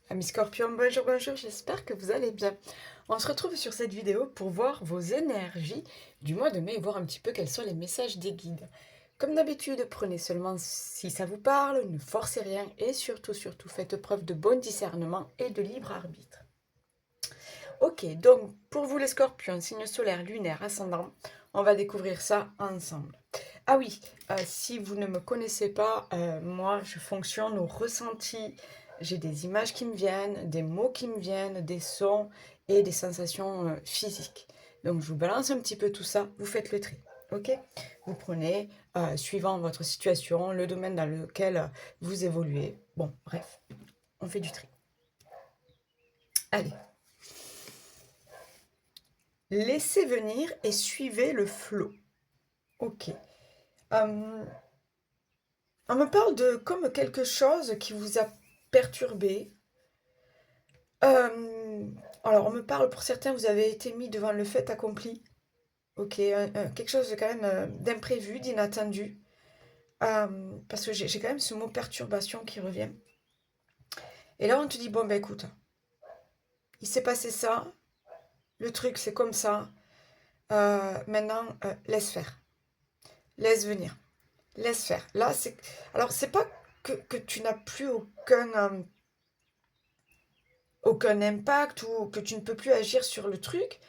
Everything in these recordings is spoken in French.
Amis Scorpion, bonjour, bonjour, j'espère que vous allez bien. On se retrouve sur cette vidéo pour voir vos énergies du mois de mai et voir un petit peu quels sont les messages des guides. Comme d'habitude, prenez seulement si ça vous parle, ne forcez rien et surtout, faites preuve de bon discernement et de libre arbitre. Ok, donc pour vous les Scorpions, signe solaire, lunaire, ascendant, on va découvrir ça ensemble. Ah oui, si vous ne me connaissez pas, moi je fonctionne au ressenti. J'ai des images qui me viennent, des mots qui me viennent, des sons et des sensations physiques. Donc je vous balance un petit peu tout ça, vous faites le tri. Ok? Vous prenez, suivant votre situation, le domaine dans lequel vous évoluez. Bon, bref, on fait du tri. Allez. Laissez venir et suivez le flot. Ok. On me parle de comme quelque chose qui vous a perturbé. Euh, alors, on me parle, pour certains, vous avez été mis devant le fait accompli. Ok, quelque chose de quand même d'imprévu, d'inattendu. Parce que j'ai quand même ce mot perturbation qui revient. Et là, on te dit, bon, ben écoute, il s'est passé ça, le truc, c'est comme ça. Maintenant, laisse faire. Laisse venir. Laisse faire. Là, c'est. Alors, c'est pas que tu n'as plus aucun impact ou que tu ne peux plus agir sur le truc,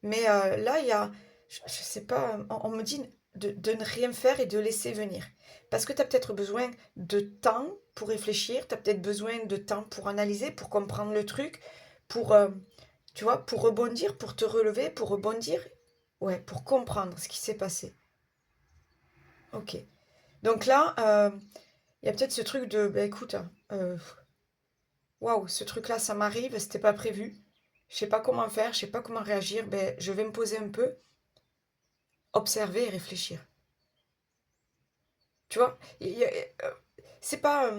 mais là, il y a. Je sais pas, on me dit de ne rien faire et de laisser venir. Parce que tu as peut-être besoin de temps pour réfléchir, tu as peut-être besoin de temps pour analyser, pour comprendre le truc, pour, tu vois, pour rebondir, pour te relever, pour rebondir. Ouais, pour comprendre ce qui s'est passé. Ok. Donc là, il y a peut-être ce truc de, bah écoute, euh, waouh, ce truc-là, ça m'arrive, c'était pas prévu. Je sais pas comment faire, je sais pas comment réagir. Ben, je vais me poser un peu, observer et réfléchir. Tu vois, c'est pas,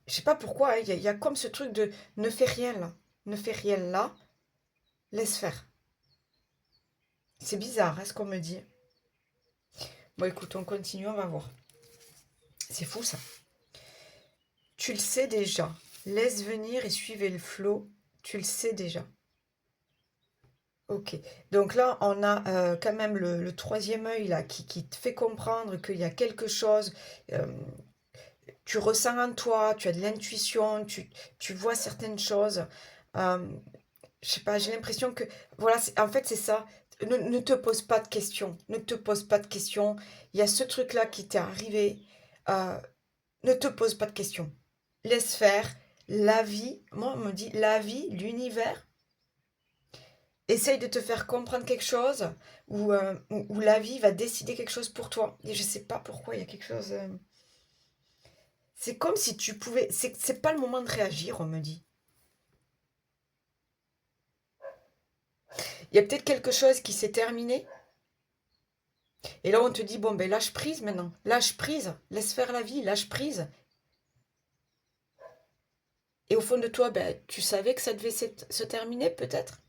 je sais pas pourquoi, hein, il y a comme ce truc de ne fais rien là, ne fais rien là, laisse faire. C'est bizarre, hein, ce qu'on me dit. Bon, écoute, on continue, on va voir. C'est fou ça. Tu le sais déjà. Laisse venir et suivez le flot. Tu le sais déjà. Ok, donc là, on a quand même le troisième œil là qui te fait comprendre qu'il y a quelque chose, euh, tu ressens en toi, tu as de l'intuition, tu vois certaines choses. Euh, je sais pas, j'ai l'impression que, voilà, en fait, c'est ça. Ne te pose pas de questions, ne te pose pas de questions. Il y a ce truc-là qui t'est arrivé. euh, ne te pose pas de questions. Laisse faire. La vie, moi, on me dit la vie, l'univers essaye de te faire comprendre quelque chose ou la vie va décider quelque chose pour toi. Et je sais pas pourquoi il y a quelque chose. C'est comme si tu pouvais. C'est pas le moment de réagir, on me dit. Il y a peut-être quelque chose qui s'est terminé. Et là, on te dit bon, ben lâche prise maintenant. Lâche prise. Laisse faire la vie. Lâche prise. Et au fond de toi, ben, tu savais que ça devait se terminer, peut-être.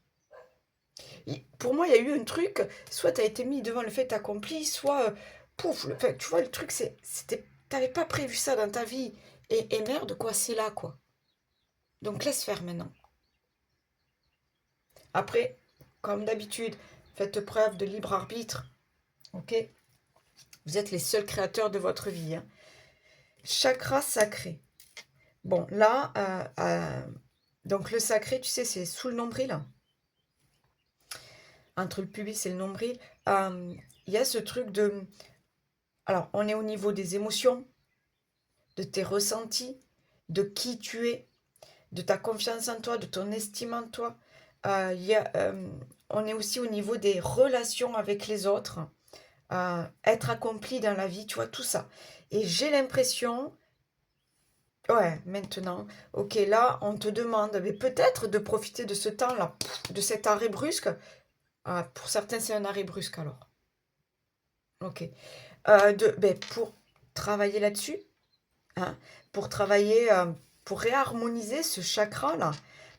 Pour moi, il y a eu un truc. Soit tu as été mis devant le fait accompli, soit. Pouf. Enfin, tu vois, le truc, c'était. T'avais pas prévu ça dans ta vie. Et merde, quoi, c'est là, quoi. Donc laisse faire maintenant. Après, comme d'habitude, faites preuve de libre arbitre. Ok? Vous êtes les seuls créateurs de votre vie, hein. Chakra sacré. Bon, là, donc le sacré, tu sais, c'est sous le nombril. Entre le pubis et le nombril. Il y a ce truc de. Alors, on est au niveau des émotions, de tes ressentis, de qui tu es, de ta confiance en toi, de ton estime en toi. On est aussi au niveau des relations avec les autres, être accompli dans la vie, tu vois, tout ça. Et j'ai l'impression, ouais, maintenant, ok, là, on te demande mais peut-être de profiter de ce temps-là, de cet arrêt brusque. Ah, pour certains, c'est un arrêt brusque alors. Ok. Pour travailler là-dessus, hein, pour travailler, pour réharmoniser ce chakra-là,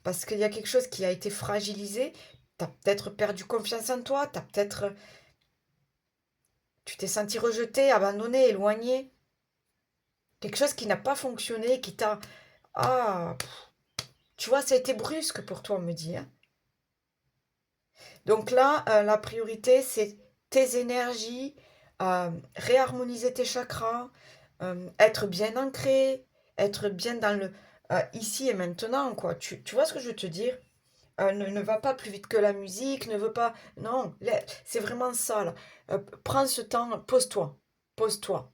parce qu'il y a quelque chose qui a été fragilisé. Tu as peut-être perdu confiance en toi, tu t'es senti rejeté, abandonné, éloigné. Quelque chose qui n'a pas fonctionné, qui t'a... Ah, tu vois, ça a été brusque pour toi, on me dit, hein. Donc là, la priorité, c'est tes énergies, réharmoniser tes chakras, être bien ancré, être bien dans le ici et maintenant, quoi. Tu vois ce que je veux te dire? Ne va pas plus vite que la musique, ne veut pas... Non, c'est vraiment ça, là. Prends ce temps, pose-toi, pose-toi.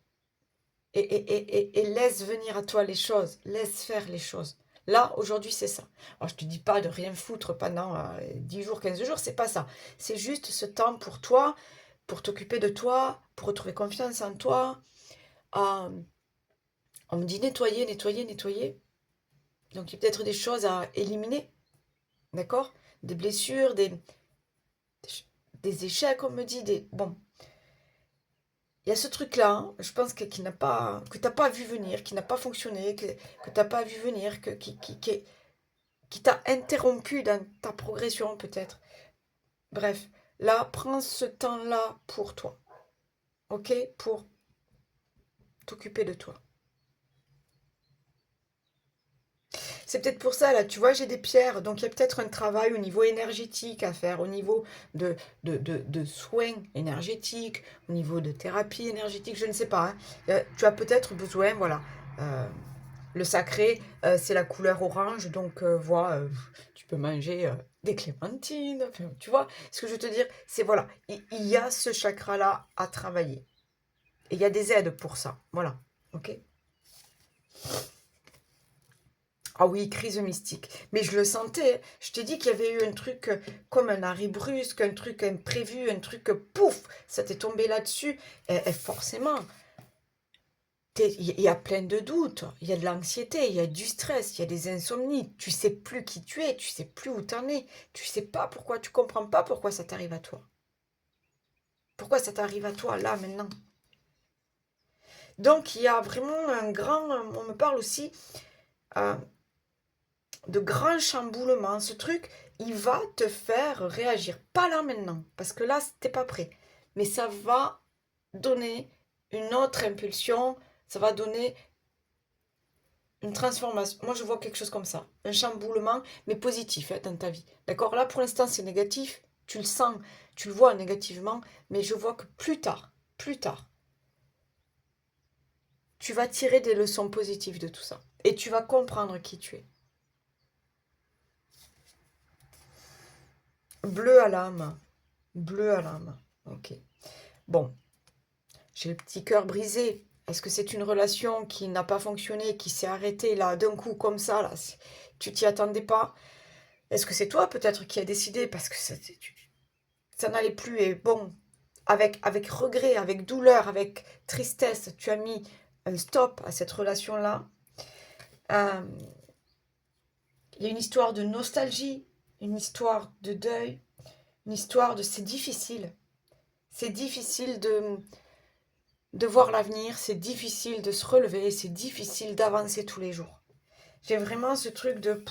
Et laisse venir à toi les choses, laisse faire les choses. Là, aujourd'hui, c'est ça. Alors, je te dis pas de rien foutre pendant 10 jours, 15 jours, c'est pas ça. C'est juste ce temps pour toi, pour t'occuper de toi, pour retrouver confiance en toi. Euh, on me dit nettoyer, nettoyer, nettoyer. Donc, il y a peut-être des choses à éliminer, d'accord? Des blessures, des échecs, on me dit, des... Bon, il y a ce truc-là, hein, je pense que, que tu n'as pas vu venir, qui n'a pas fonctionné, que tu n'as pas vu venir, qui t'a interrompu dans ta progression peut-être. Bref, là, prends ce temps-là pour toi, ok? Pour t'occuper de toi. C'est peut-être pour ça, là, tu vois, j'ai des pierres, donc il y a peut-être un travail au niveau énergétique à faire, au niveau de soins énergétiques, au niveau de thérapie énergétique, je ne sais pas, hein. Tu as peut-être besoin, voilà. Le sacré, c'est la couleur orange, donc tu peux manger des clémentines, enfin, tu vois. Ce que je veux te dire, c'est voilà, il y a ce chakra-là à travailler. Et il y a des aides pour ça, voilà, ok? Ah oui, crise mystique. Mais je le sentais, hein. Je t'ai dit qu'il y avait eu un truc comme un arrêt brusque, un truc imprévu, un truc pouf, ça t'est tombé là-dessus. Et forcément, il y a plein de doutes, il y a de l'anxiété, il y a du stress, il y a des insomnies. Tu sais plus qui tu es, tu sais plus où t'en es. Tu sais pas pourquoi, tu comprends pas pourquoi ça t'arrive à toi. Pourquoi ça t'arrive à toi, là, maintenant. Donc, il y a vraiment un grand... On me parle aussi euh, de grands chamboulements. Ce truc, il va te faire réagir. Pas là, maintenant, parce que là, t'es pas prêt. Mais ça va donner une autre impulsion, ça va donner une transformation. Moi, je vois quelque chose comme ça. Un chamboulement, mais positif, hein, dans ta vie. D'accord? Là, pour l'instant, c'est négatif. Tu le sens, tu le vois négativement. Mais je vois que plus tard, tu vas tirer des leçons positives de tout ça. Et tu vas comprendre qui tu es. Bleu à l'âme. Bleu à l'âme. Ok. Bon, j'ai le petit cœur brisé. Est-ce que c'est une relation qui n'a pas fonctionné, qui s'est arrêtée là, d'un coup, comme ça, là? Tu t'y attendais pas? Est-ce que c'est toi peut-être qui as décidé parce que ça n'allait plus et bon, avec regret, avec douleur, avec tristesse, tu as mis un stop à cette relation-là. Euh, Il y a une histoire de nostalgie, une histoire de deuil, une histoire de c'est difficile. C'est difficile de voir l'avenir, c'est difficile de se relever, c'est difficile d'avancer tous les jours. J'ai vraiment ce truc de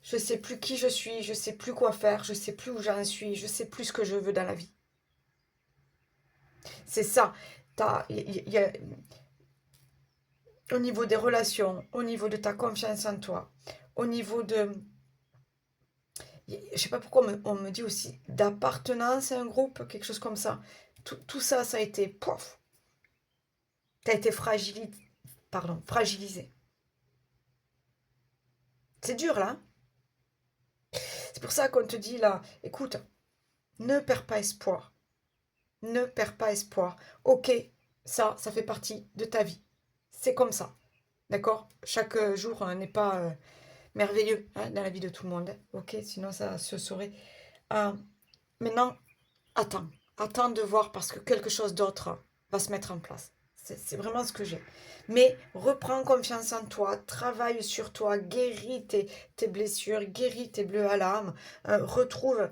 je sais plus qui je suis, je sais plus quoi faire, je sais plus où j'en suis, je sais plus ce que je veux dans la vie. C'est ça. Au niveau des relations, au niveau de ta confiance en toi, au niveau de... Je sais pas pourquoi on me dit aussi d'appartenance à un groupe, quelque chose comme ça. Tout ça, ça a été... Pouf, t'as été fragilisé. C'est dur, là, hein. C'est pour ça qu'on te dit, là, écoute, ne perds pas espoir. Ne perds pas espoir. Ok, ça fait partie de ta vie. C'est comme ça. D'accord? Chaque jour n'est pas merveilleux, hein, dans la vie de tout le monde, hein. Ok, sinon ça se saurait. Euh, Maintenant, attends. Attends de voir parce que quelque chose d'autre va se mettre en place. C'est vraiment ce que j'ai. Mais reprends confiance en toi, travaille sur toi, guéris tes blessures, guéris tes bleus à l'âme, retrouve,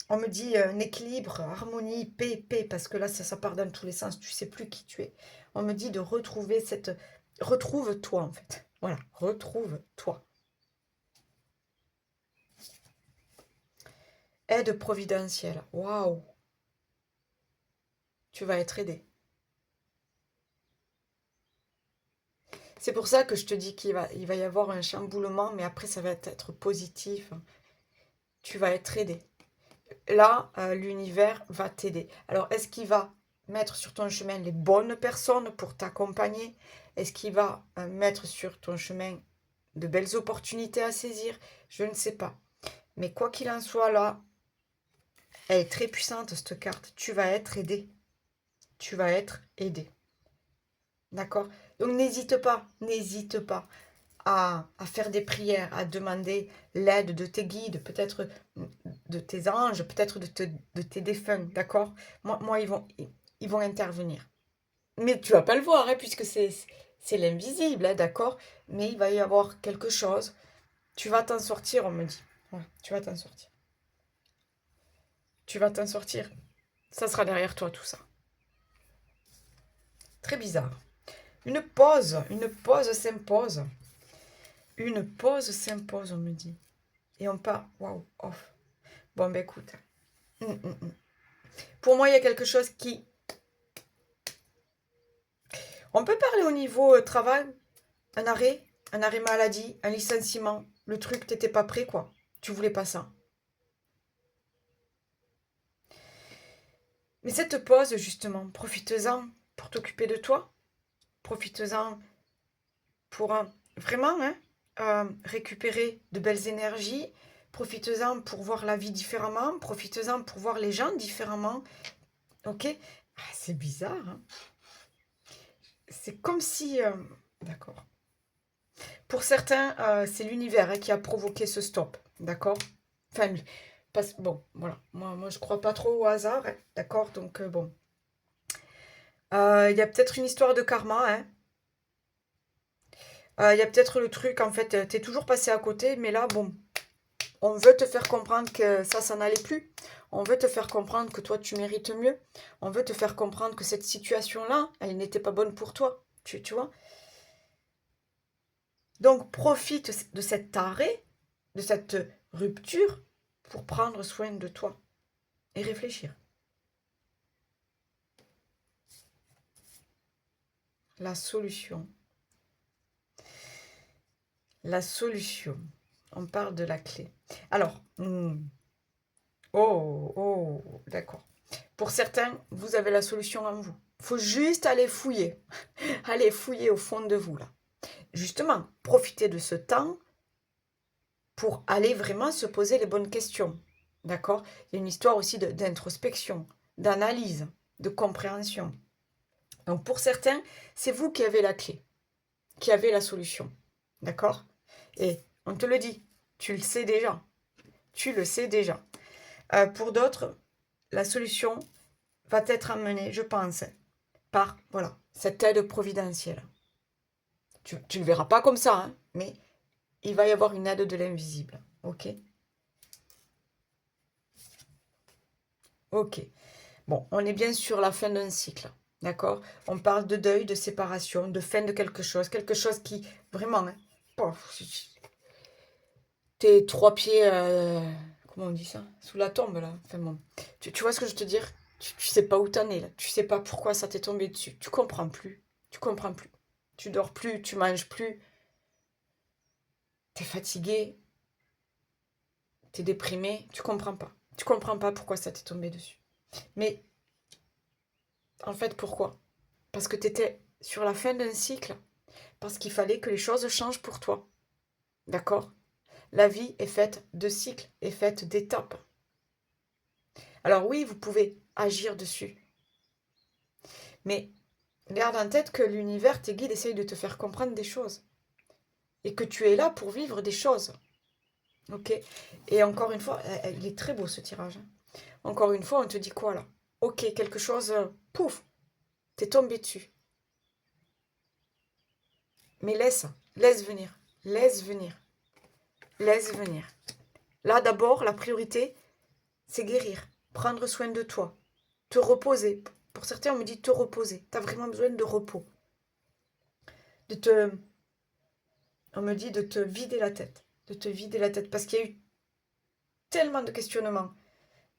on me dit un équilibre, harmonie, paix, parce que là ça part dans tous les sens, tu sais plus qui tu es. On me dit de retrouver cette... Retrouve-toi en fait. Voilà, retrouve-toi. Aide providentielle. Waouh, tu vas être aidé. C'est pour ça que je te dis il va y avoir un chamboulement, mais après, ça va être positif. Tu vas être aidé. Là, l'univers va t'aider. Alors, est-ce qu'il va mettre sur ton chemin les bonnes personnes pour t'accompagner? Est-ce qu'il va mettre sur ton chemin de belles opportunités à saisir? Je ne sais pas. Mais quoi qu'il en soit, là, elle est très puissante, cette carte. Tu vas être aidé. Tu vas être aidé. D'accord? Donc, n'hésite pas à faire des prières, à demander l'aide de tes guides, peut-être de tes anges, peut-être de tes défunts, d'accord? Moi ils vont intervenir. Mais tu vas pas le voir, hein, puisque c'est l'invisible, hein, d'accord? Mais il va y avoir quelque chose. Tu vas t'en sortir, on me dit. Ouais, tu vas t'en sortir. Tu vas t'en sortir. Ça sera derrière toi, tout ça. Très bizarre. Une pause s'impose. Une pause s'impose, on me dit. Et on part, waouh, off. Bon, ben écoute. Pour moi, il y a quelque chose qui... On peut parler au niveau travail, un arrêt maladie, un licenciement. Le truc, t'étais pas prêt, quoi. Tu voulais pas ça. Mais cette pause, justement, profite-en pour t'occuper de toi. Profite-en pour vraiment récupérer de belles énergies. Profite-en pour voir la vie différemment. Profite-en pour voir les gens différemment. Ok? Ah, c'est bizarre, hein. C'est comme si... D'accord. Pour certains, c'est l'univers qui a provoqué ce stop. D'accord? Enfin, bon, voilà. Moi, je crois pas trop au hasard. Hein, d'accord? Donc, bon. Il y a peut-être une histoire de karma. Hein. Il y a peut-être le truc, en fait, t'es toujours passé à côté. Mais là, bon, on veut te faire comprendre que ça n'allait plus. On veut te faire comprendre que toi, tu mérites mieux. On veut te faire comprendre que cette situation-là, elle n'était pas bonne pour toi. Tu vois? Donc, profite de cet arrêt, de cette rupture, pour prendre soin de toi et réfléchir. La solution. La solution. On parle de la clé. Alors, oh, d'accord. Pour certains, vous avez la solution en vous. Il faut juste aller fouiller. Aller fouiller au fond de vous, là. Justement, profitez de ce temps pour aller vraiment se poser les bonnes questions. D'accord? Il y a une histoire aussi d'introspection, d'analyse, de compréhension. Donc pour certains, c'est vous qui avez la clé, qui avez la solution. D'accord? Et on te le dit, tu le sais déjà. Tu le sais déjà. Pour d'autres, la solution va être amenée, je pense, par voilà, cette aide providentielle. Tu ne le verras pas comme ça, hein, mais il va y avoir une aide de l'invisible. Ok? Ok. Bon, on est bien sur la fin d'un cycle. D'accord? On parle de deuil, de séparation, de fin de quelque chose qui, vraiment, hein, t'es 3 pieds, comment on dit ça? Sous la tombe, là. Enfin bon. Tu vois ce que je veux te dire? Tu sais pas où t'en es, là. Tu sais pas pourquoi ça t'est tombé dessus. Tu comprends plus. Tu comprends plus. Tu dors plus, tu manges plus. T'es fatigué, t'es déprimé. Tu comprends pas. Tu comprends pas pourquoi ça t'est tombé dessus. Mais, en fait, pourquoi? Parce que t'étais sur la fin d'un cycle. Parce qu'il fallait que les choses changent pour toi. D'accord? La vie est faite de cycles, est faite d'étapes. Alors oui, vous pouvez agir dessus. Mais garde en tête que l'univers, tes guides, essayent de te faire comprendre des choses. Et que tu es là pour vivre des choses. Ok? Et encore une fois, il est très beau ce tirage. Hein. Encore une fois, on te dit quoi là? Ok, quelque chose, pouf, t'es tombé dessus. Mais laisse venir, laisse venir, laisse venir. Là d'abord, la priorité, c'est guérir, prendre soin de toi, te reposer. Pour certains, on me dit te reposer. Tu as vraiment besoin de repos. On me dit de te vider la tête. De te vider la tête. Parce qu'il y a eu tellement de questionnements,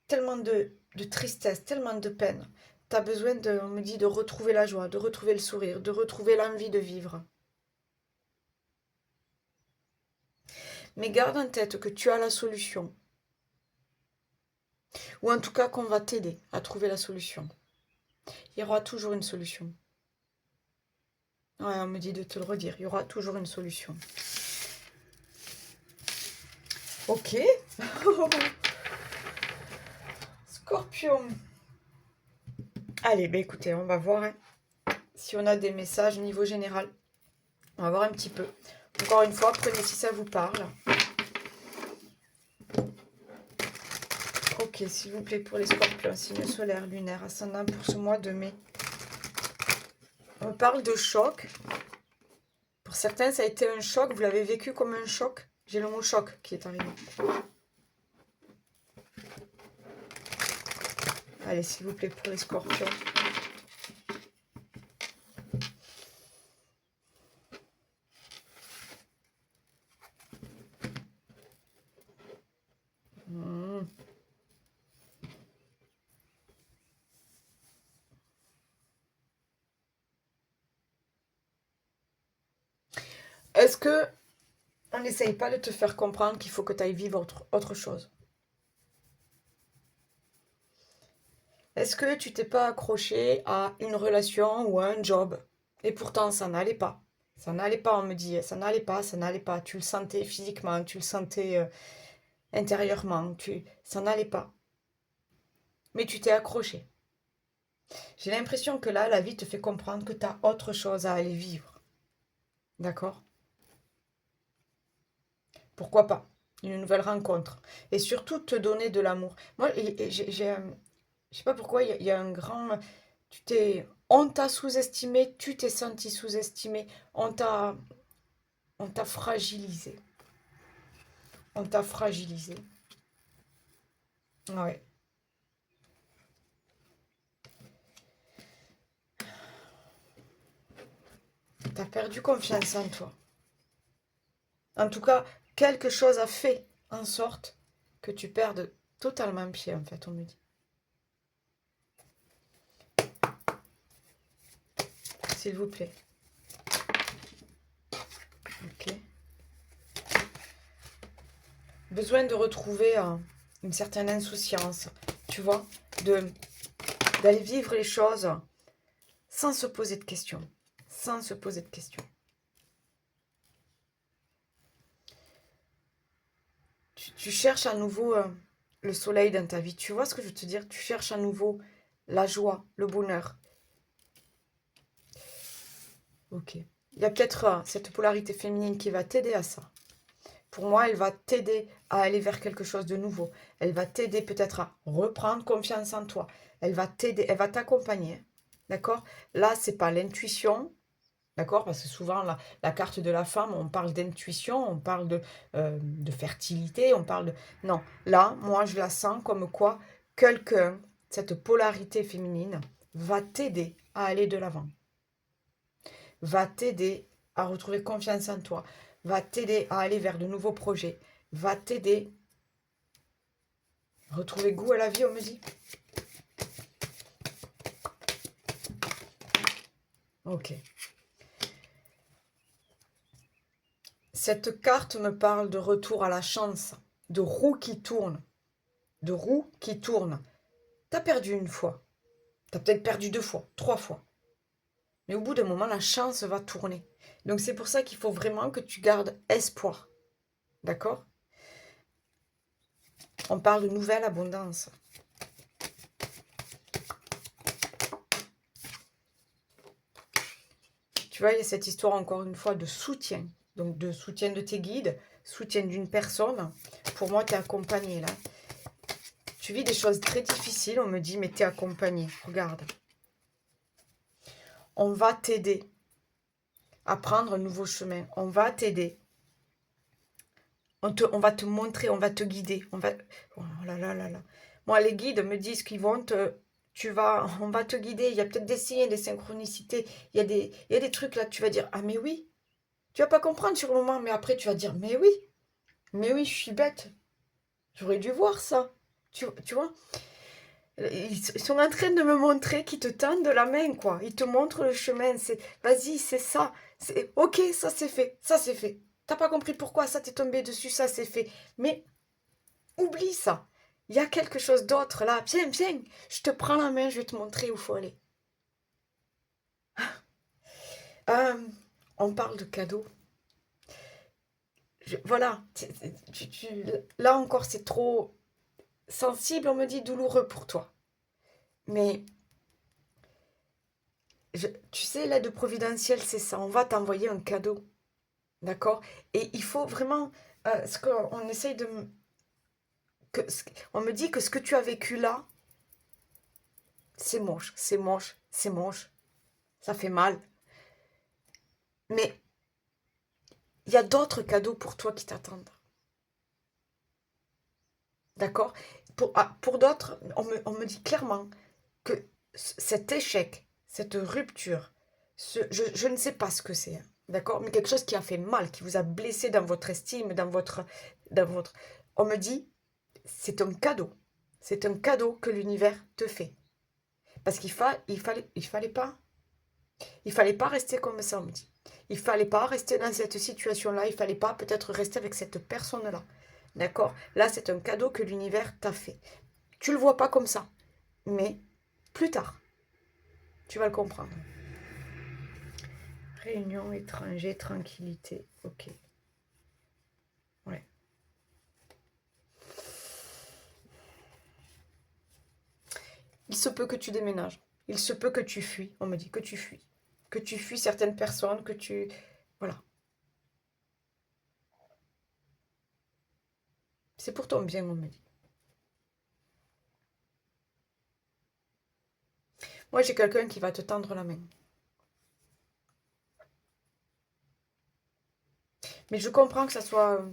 tellement de tristesse, tellement de peine. Tu as besoin, on me dit, de retrouver la joie, de retrouver le sourire, de retrouver l'envie de vivre. Mais garde en tête que tu as la solution. Ou en tout cas qu'on va t'aider à trouver la solution. Il y aura toujours une solution. Ouais, on me dit de te le redire. Il y aura toujours une solution. Ok. Scorpion. Allez, bah écoutez, on va voir hein, si on a des messages au niveau général. On va voir un petit peu. Encore une fois, prenez si ça vous parle. Ok, s'il vous plaît, pour les scorpions, signe solaire, lunaire, ascendant pour ce mois de mai. On parle de choc. Pour certains, ça a été un choc. Vous l'avez vécu comme un choc. J'ai le mot choc qui est arrivé. Allez, s'il vous plaît, pour les scorpions. Est-ce que on n'essaye pas de te faire comprendre qu'il faut que tu ailles vivre autre chose? Est-ce que tu t'es pas accroché à une relation ou à un job et pourtant ça n'allait pas? Ça n'allait pas, on me dit, ça n'allait pas, ça n'allait pas. Tu le sentais physiquement, tu le sentais intérieurement, ça n'allait pas. Mais tu t'es accroché. J'ai l'impression que là, la vie te fait comprendre que tu as autre chose à aller vivre. D'accord? Pourquoi pas? Une nouvelle rencontre. Et surtout te donner de l'amour. Moi, je sais pas pourquoi, il y a un grand... On t'a sous-estimé, tu t'es senti sous-estimé, on t'a fragilisé. On t'a fragilisé. Ouais. T'as perdu confiance en toi. En tout cas, quelque chose a fait en sorte que tu perdes totalement pied, en fait, on me dit. S'il vous plaît. Ok. Besoin de retrouver une certaine insouciance, tu vois, d'aller vivre les choses sans se poser de questions. Sans se poser de questions. Tu cherches à nouveau le soleil dans ta vie. Tu vois ce que je veux te dire? Tu cherches à nouveau la joie, le bonheur. Ok. Il y a peut-être cette polarité féminine qui va t'aider à ça. Pour moi, elle va t'aider à aller vers quelque chose de nouveau. Elle va t'aider peut-être à reprendre confiance en toi. Elle va t'aider, elle va t'accompagner. D'accord? Là, c'est pas l'intuition. D'accord? Parce que souvent, la carte de la femme, on parle d'intuition, on parle de fertilité, on parle de... Non, là, moi, je la sens comme quoi quelqu'un, cette polarité féminine, va t'aider à aller de l'avant. Va t'aider à retrouver confiance en toi. Va t'aider à aller vers de nouveaux projets. Va t'aider à retrouver goût à la vie, on me dit. Ok. Cette carte me parle de retour à la chance, de roue qui tourne. De roue qui tourne. T'as perdu une fois. T'as peut-être perdu 2 fois, 3 fois. Mais au bout d'un moment, la chance va tourner. Donc c'est pour ça qu'il faut vraiment que tu gardes espoir. D'accord? On parle de nouvelle abondance. Tu vois, il y a cette histoire encore une fois de soutien. Donc de soutien de tes guides, soutien d'une personne. Pour moi, tu es accompagné là. Tu vis des choses très difficiles, on me dit, mais tu es accompagné. Regarde. On va t'aider à prendre un nouveau chemin. On va t'aider. On va te montrer, on va te guider. Oh là là là là. Moi, les guides me disent qu'ils vont on va te guider. Il y a peut-être des signes, des synchronicités. Il y a des trucs là, tu vas dire, ah mais oui. Tu vas pas comprendre sur le moment, mais après tu vas dire, mais oui, je suis bête. J'aurais dû voir ça. Tu vois? Ils sont en train de me montrer qu'ils te tendent la main, quoi. Ils te montrent le chemin. Vas-y, c'est ça. Ok, ça c'est fait. Ça c'est fait. T'as pas compris pourquoi ça t'est tombé dessus, ça c'est fait. Mais oublie ça. Il y a quelque chose d'autre là. Viens, viens. Je te prends la main, je vais te montrer où faut aller. Euh, on parle de cadeaux. Voilà. Là encore, c'est trop sensible, on me dit douloureux pour toi. Mais tu sais, l'aide providentielle, c'est ça. On va t'envoyer un cadeau. D'accord? Et il faut vraiment. Ce qu'on essaye de. On me dit que ce que tu as vécu là, c'est moche, c'est moche, c'est moche. Ça fait mal. Mais il y a d'autres cadeaux pour toi qui t'attendent. D'accord? Pour d'autres, on me dit clairement que cet échec, cette rupture, je ne sais pas ce que c'est. Hein, d'accord? Mais quelque chose qui a fait mal, qui vous a blessé dans votre estime, dans votre. On me dit, c'est un cadeau. C'est un cadeau que l'univers te fait. Parce il fallait pas rester comme ça, on me dit. Il fallait pas rester dans cette situation-là. Il fallait pas peut-être rester avec cette personne-là. D'accord? Là, c'est un cadeau que l'univers t'a fait. Tu le vois pas comme ça. Mais plus tard, tu vas le comprendre. Réunion, étranger, tranquillité. Ok. Ouais. Il se peut que tu déménages. Il se peut que tu fuis. On me dit que tu fuis. Que tu fuis certaines personnes, que tu... Voilà. C'est pour ton bien, on me dit. Moi, j'ai quelqu'un qui va te tendre la main. Mais je comprends que ça soit...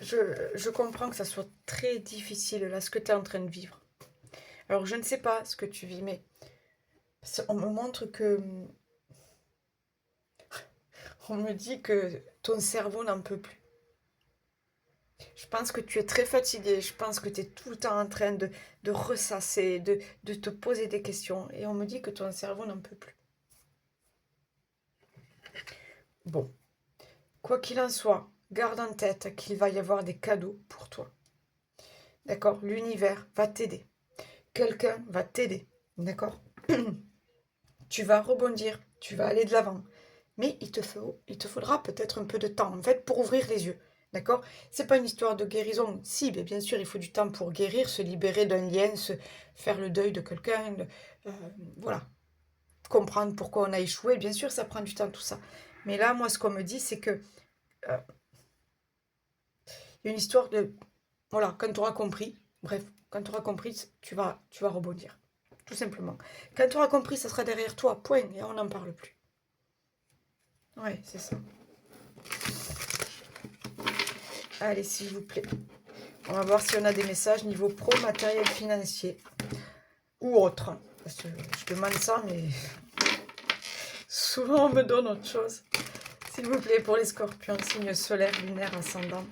je comprends que ça soit très difficile, là, ce que tu es en train de vivre. Alors, je ne sais pas ce que tu vis, mais on me montre que... On me dit que ton cerveau n'en peut plus. Je pense que tu es très fatigué. Je pense que tu es tout le temps en train de ressasser, de te poser des questions. Et on me dit que ton cerveau n'en peut plus. Bon, quoi qu'il en soit, garde en tête qu'il va y avoir des cadeaux pour toi. D'accord? L'univers va t'aider. Quelqu'un va t'aider. D'accord? Tu vas rebondir. Tu vas aller de l'avant. Mais il te faudra peut-être un peu de temps, en fait, pour ouvrir les yeux. D'accord? C'est pas une histoire de guérison. Si, mais bien sûr, il faut du temps pour guérir, se libérer d'un lien, faire le deuil de quelqu'un. Euh, voilà. Comprendre pourquoi on a échoué. Bien sûr, ça prend du temps, tout ça. Mais là, moi, ce qu'on me dit, c'est que il y a une histoire de... Voilà, quand tu auras compris, bref, quand tu auras compris, tu vas rebondir. Tout simplement. Quand tu auras compris, ça sera derrière toi, point, et on n'en parle plus. Ouais, c'est ça. Allez, s'il vous plaît. On va voir si on a des messages niveau pro, matériel, financier ou autre. Parce que je demande ça, mais souvent on me donne autre chose. S'il vous plaît, pour les scorpions, signe solaire, lunaire, ascendant.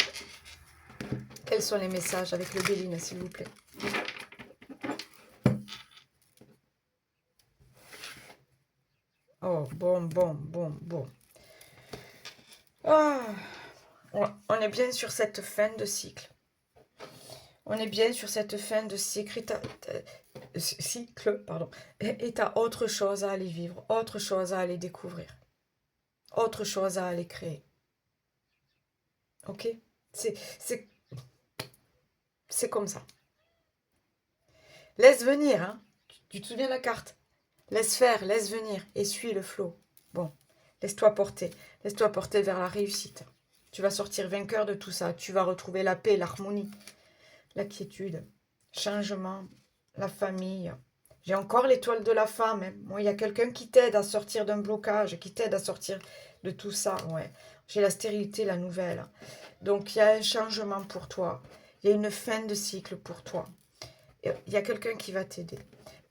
Quels sont les messages avec le Béline, s'il vous plaît? Oh, bon. Ah, on est bien sur cette fin de cycle. On est bien sur cette fin de cycle, pardon. Et tu as autre chose à aller vivre, autre chose à aller découvrir, autre chose à aller créer. Ok? C'est c'est comme ça. Laisse venir, hein? Tu te souviens de la carte? Laisse faire, laisse venir et suis le flot. Bon, laisse-toi porter. Laisse-toi porter vers la réussite. Tu vas sortir vainqueur de tout ça. Tu vas retrouver la paix, l'harmonie, la quiétude, changement, la famille. J'ai encore l'étoile de la femme. Hein. Moi, il y a quelqu'un qui t'aide à sortir d'un blocage, qui t'aide à sortir de tout ça. Ouais. J'ai la stérilité, la nouvelle. Donc, il y a un changement pour toi. Il y a une fin de cycle pour toi. Il y a quelqu'un qui va t'aider.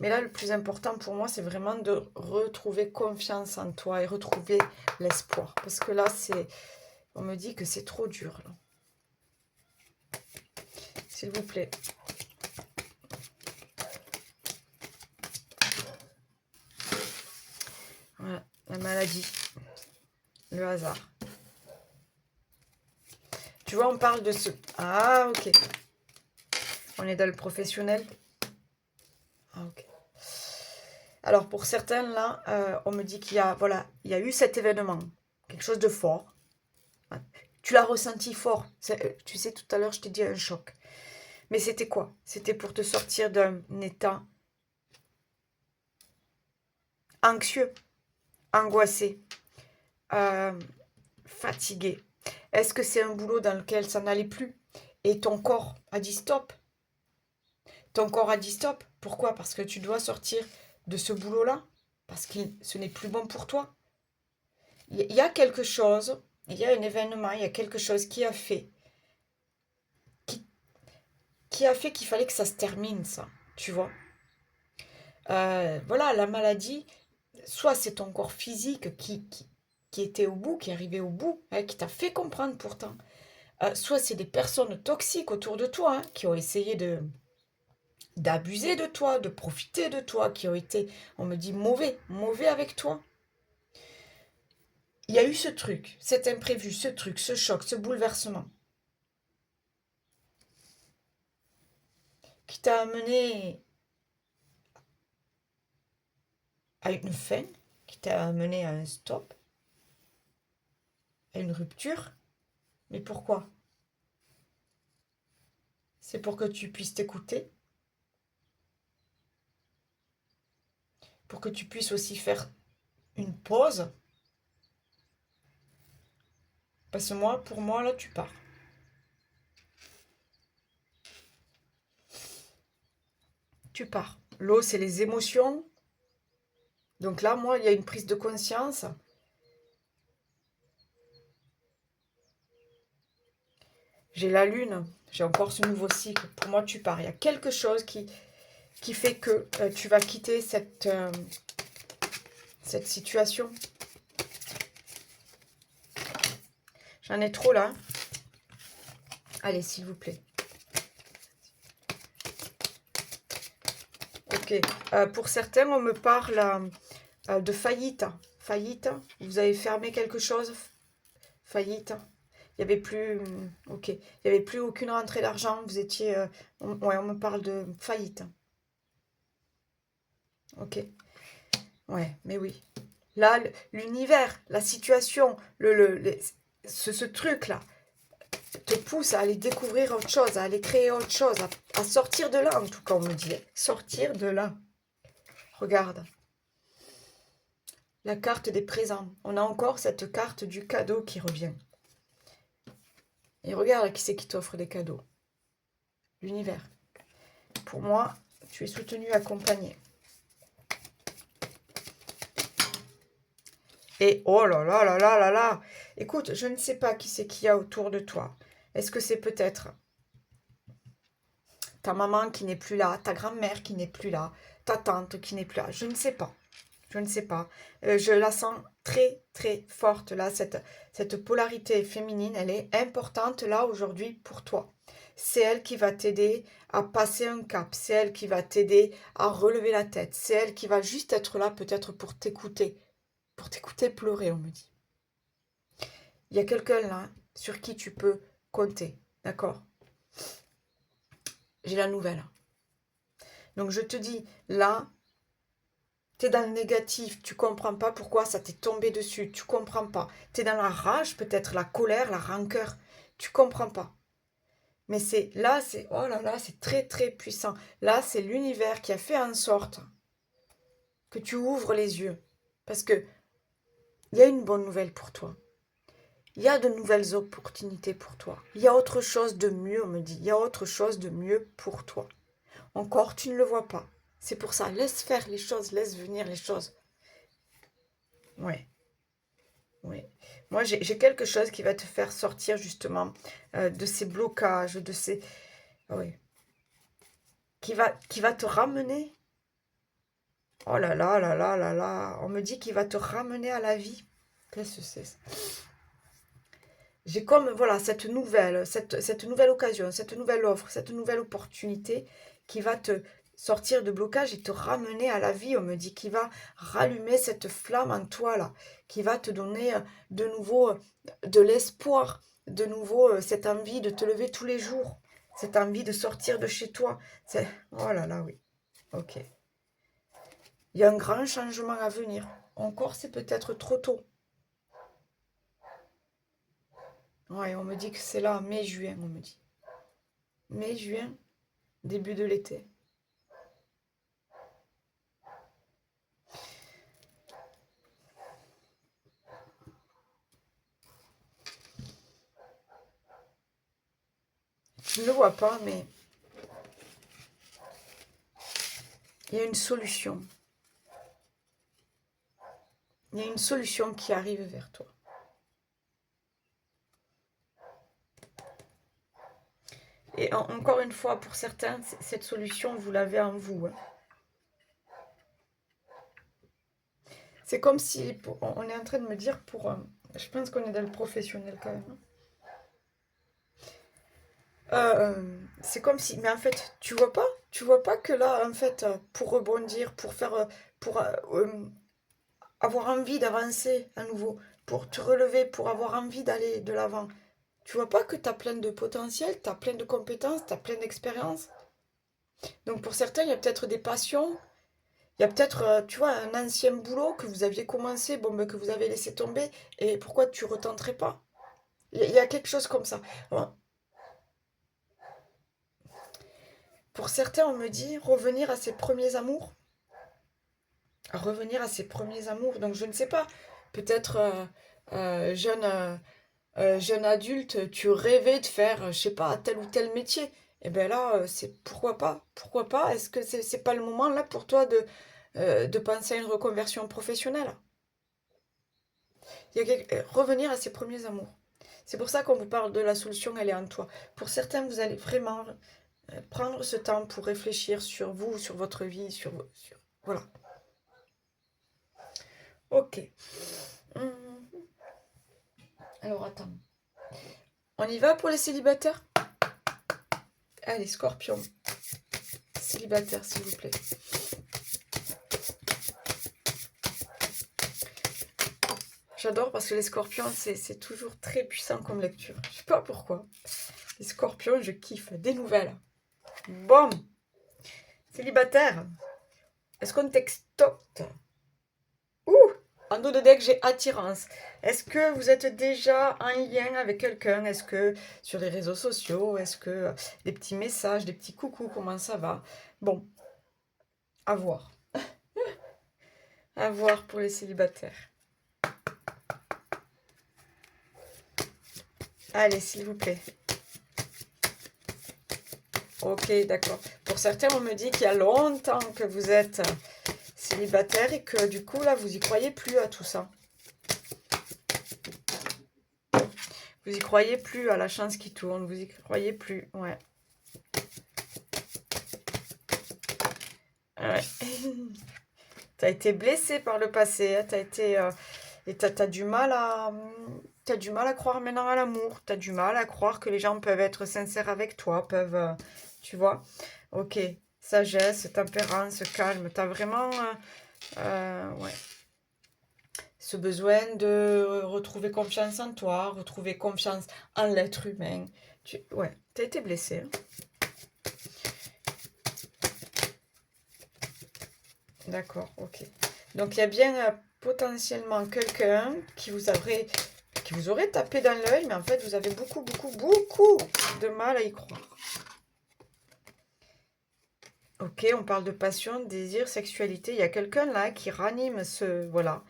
Mais là, le plus important pour moi, c'est vraiment de retrouver confiance en toi et retrouver l'espoir. Parce que là, on me dit que c'est trop dur. S'il vous plaît. Voilà, la maladie, le hasard. Tu vois, on parle de ce... Ah, ok. On est dans le professionnel. Ah, ok. Alors, pour certains, là, on me dit qu'il y a, voilà, il y a eu cet événement. Quelque chose de fort. Tu l'as ressenti fort. Tu sais, tout à l'heure, je t'ai dit un choc. Mais c'était quoi? C'était pour te sortir d'un état anxieux, angoissé, fatigué. Est-ce que c'est un boulot dans lequel ça n'allait plus? Et ton corps a dit stop. Ton corps a dit stop. Pourquoi? Parce que tu dois sortir de ce boulot-là. Parce que ce n'est plus bon pour toi. Il y a quelque chose, il y a un événement, il y a quelque chose qui, qui a fait qu'il fallait que ça se termine, ça. Tu vois? Voilà, la maladie, soit c'est ton corps physique qui était au bout, qui est arrivé au bout, hein, qui t'a fait comprendre pourtant. Soit c'est des personnes toxiques autour de toi, hein, qui ont essayé d'abuser de toi, de profiter de toi, qui ont été, on me dit, mauvais avec toi. Il y a eu ce truc, cet imprévu, ce truc, ce choc, ce bouleversement qui t'a amené à une fin, qui t'a amené à un stop, à une rupture. Mais pourquoi? C'est pour que tu puisses t'écouter, pour que tu puisses aussi faire une pause. Parce que moi, pour moi, là, tu pars. Tu pars. L'eau, c'est les émotions. Donc là, moi, il y a une prise de conscience. J'ai la lune, j'ai encore ce nouveau cycle. Pour moi, tu pars. Il y a quelque chose qui fait que tu vas quitter cette situation. J'en ai trop là. Allez, s'il vous plaît. Ok. Pour certains, on me parle de faillite. Faillite. Vous avez fermé quelque chose. Faillite. Il n'y avait plus... Ok. Il n'y avait plus aucune rentrée d'argent. Vous étiez... ouais, on me parle de faillite. Ok. Ouais, mais oui. Là, l'univers, la situation, ce truc-là te pousse à aller découvrir autre chose, à aller créer autre chose, à sortir de là, en tout cas, on me dit. Sortir de là. Regarde. La carte des présents. On a encore cette carte du cadeau qui revient. Et regarde qui c'est qui t'offre des cadeaux. L'univers. Pour moi, tu es soutenu, accompagné. Et oh là là là là là là. Écoute, je ne sais pas qui c'est qu'il y a autour de toi. Est-ce que c'est peut-être ta maman qui n'est plus là, ta grand-mère qui n'est plus là, ta tante qui n'est plus là? Je ne sais pas. Je ne sais pas. Je la sens très très forte là. Cette polarité féminine, elle est importante là aujourd'hui pour toi. C'est elle qui va t'aider à passer un cap. C'est elle qui va t'aider à relever la tête. C'est elle qui va juste être là peut-être pour t'écouter. Pour t'écouter pleurer, on me dit. Il y a quelqu'un là sur qui tu peux compter. D'accord? J'ai la nouvelle. Donc je te dis, là, tu es dans le négatif, tu comprends pas pourquoi ça t'est tombé dessus, tu comprends pas. Tu es dans la rage, peut-être la colère, la rancœur, tu comprends pas. Mais c'est oh là là, c'est très très puissant. Là, c'est l'univers qui a fait en sorte que tu ouvres les yeux. Parce que il y a une bonne nouvelle pour toi. Il y a de nouvelles opportunités pour toi. Il y a autre chose de mieux, on me dit. Il y a autre chose de mieux pour toi. Encore, tu ne le vois pas. C'est pour ça, laisse faire les choses, laisse venir les choses. Ouais, ouais. Moi, j'ai quelque chose qui va te faire sortir justement de ces blocages, de ces... Ouais. Qui va te ramener. Oh là là là là là là. On me dit qu'il va te ramener à la vie. Qu'est-ce que c'est ça? J'ai comme, voilà, cette nouvelle occasion, cette nouvelle offre, cette nouvelle opportunité qui va te sortir de blocage et te ramener à la vie. On me dit qu'il va rallumer cette flamme en toi, là, qui va te donner de nouveau de l'espoir, de nouveau cette envie de te lever tous les jours, cette envie de sortir de chez toi. Oh là là, oui. Ok. Il y a un grand changement à venir. Encore, c'est peut-être trop tôt. Ouais, on me dit que c'est là, mai-juin, on me dit. Mai-juin, début de l'été. Je ne le vois pas, mais il y a une solution. Il y a une solution qui arrive vers toi. Et encore une fois, pour certains, cette solution, vous l'avez en vous. Hein. C'est comme si, on est en train de me dire je pense qu'on est dans le professionnel quand même. C'est comme si, mais en fait, tu vois pas que là, en fait, pour rebondir, pour avoir envie d'avancer à nouveau, pour te relever, pour avoir envie d'aller de l'avant. Tu vois pas que tu as plein de potentiel, tu as plein de compétences, tu as plein d'expérience. Donc pour certains, il y a peut-être des passions, il y a peut-être, tu vois, un ancien boulot que vous aviez commencé, bon, ben, que vous avez laissé tomber, et pourquoi tu retenterais pas? Il y a quelque chose comme ça. Bon, pour certains, on me dit revenir à ses premiers amours. Revenir à ses premiers amours. Donc je ne sais pas, peut-être jeune adulte, tu rêvais de faire, je sais pas, tel ou tel métier. Et bien là, c'est pourquoi pas? Pourquoi pas? Est-ce que c'est pas le moment là pour toi de penser à une reconversion professionnelle? Revenir à ses premiers amours. C'est pour ça qu'on vous parle de la solution, elle est en toi. Pour certains, vous allez vraiment prendre ce temps pour réfléchir sur vous, sur votre vie, voilà. Ok. Hum, Alors attends. On y va pour les célibataires? Allez, Scorpion. Célibataire, s'il vous plaît. J'adore parce que les scorpions, c'est toujours très puissant comme lecture. Je sais pas pourquoi. Les scorpions, je kiffe. Des nouvelles. Bon. Célibataire. Est-ce qu'on textote? Ouh. En dos de deck, j'ai attirance. Est-ce que vous êtes déjà en lien avec quelqu'un? Est-ce que sur les réseaux sociaux? Est-ce que des petits messages, des petits coucous, comment ça va? Bon, à voir. À voir pour les célibataires. Allez, s'il vous plaît. Ok, d'accord. Pour certains, on me dit qu'il y a longtemps que vous êtes célibataire et que du coup, là, vous y croyez plus à tout ça. Vous y croyez plus à la chance qui tourne, vous y croyez plus, ouais. Ouais. T'as été blessé par le passé, hein, et t'as du mal à... T'as du mal à croire maintenant à l'amour, t'as du mal à croire que les gens peuvent être sincères avec toi, peuvent... tu vois? Ok, sagesse, tempérance, calme, t'as vraiment... ouais. Ce besoin de retrouver confiance en toi, retrouver confiance en l'être humain. Ouais, t'as été blessé. Hein. D'accord, ok. Donc il y a bien potentiellement quelqu'un qui vous aurait tapé dans l'œil, mais en fait vous avez beaucoup de mal à y croire. Ok, on parle de passion, désir, sexualité. Il y a quelqu'un là qui ranime voilà,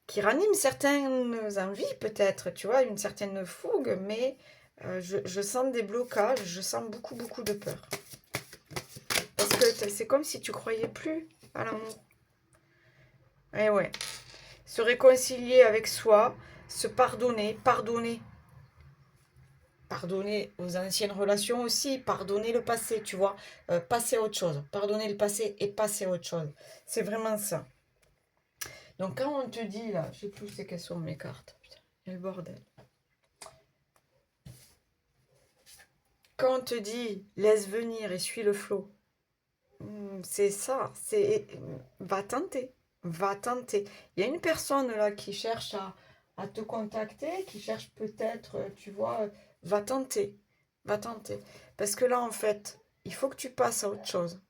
qui ranime certaines envies peut-être, tu vois, une certaine fougue, mais je sens des blocages, je sens beaucoup de peur. Parce que c'est comme si tu croyais plus à l'amour. Eh ouais. Se réconcilier avec soi, se pardonner, pardonner aux anciennes relations aussi, pardonner le passé, tu vois, passer à autre chose, pardonner le passé et passer à autre chose. C'est vraiment ça. Donc quand on te dit là, je sais plus c'est quelles sont mes cartes, putain, quel bordel. Quand on te dit laisse venir et suis le flot, c'est ça, va tenter, va tenter. Il y a une personne là qui cherche à te contacter, qui cherche peut-être, tu vois, va tenter. Va tenter. Parce que là, en fait, il faut que tu passes à autre chose.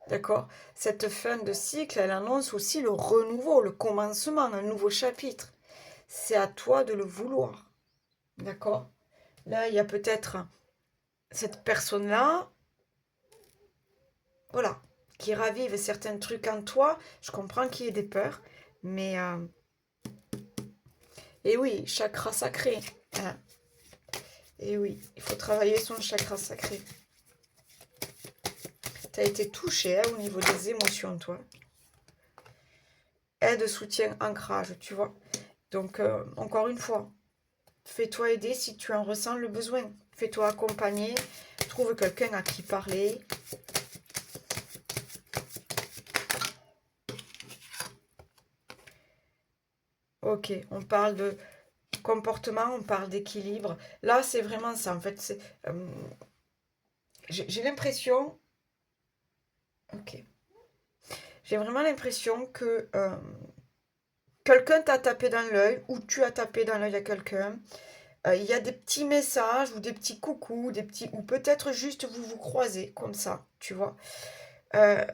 D'accord? Cette fin de cycle, elle annonce aussi le renouveau, le commencement, un nouveau chapitre. C'est à toi de le vouloir. D'accord? Là, il y a peut-être cette personne-là, voilà, qui ravive certains trucs en toi. Je comprends qu'il y ait des peurs, mais et oui, chakra sacré. Hein. Et oui, il faut travailler son chakra sacré. Tu as été touché au niveau des émotions, toi. Aide, soutien, ancrage, tu vois. Donc, encore une fois, fais-toi aider si tu en ressens le besoin. Fais-toi accompagner. Trouve quelqu'un à qui parler. Ok, on parle de comportement, on parle d'équilibre. Là, c'est vraiment ça. En fait, j'ai l'impression... Ok. J'ai vraiment l'impression que quelqu'un t'a tapé dans l'œil ou tu as tapé dans l'œil à quelqu'un. Il y a des petits messages ou des petits coucous, ou peut-être juste vous vous croisez comme ça, tu vois. Euh,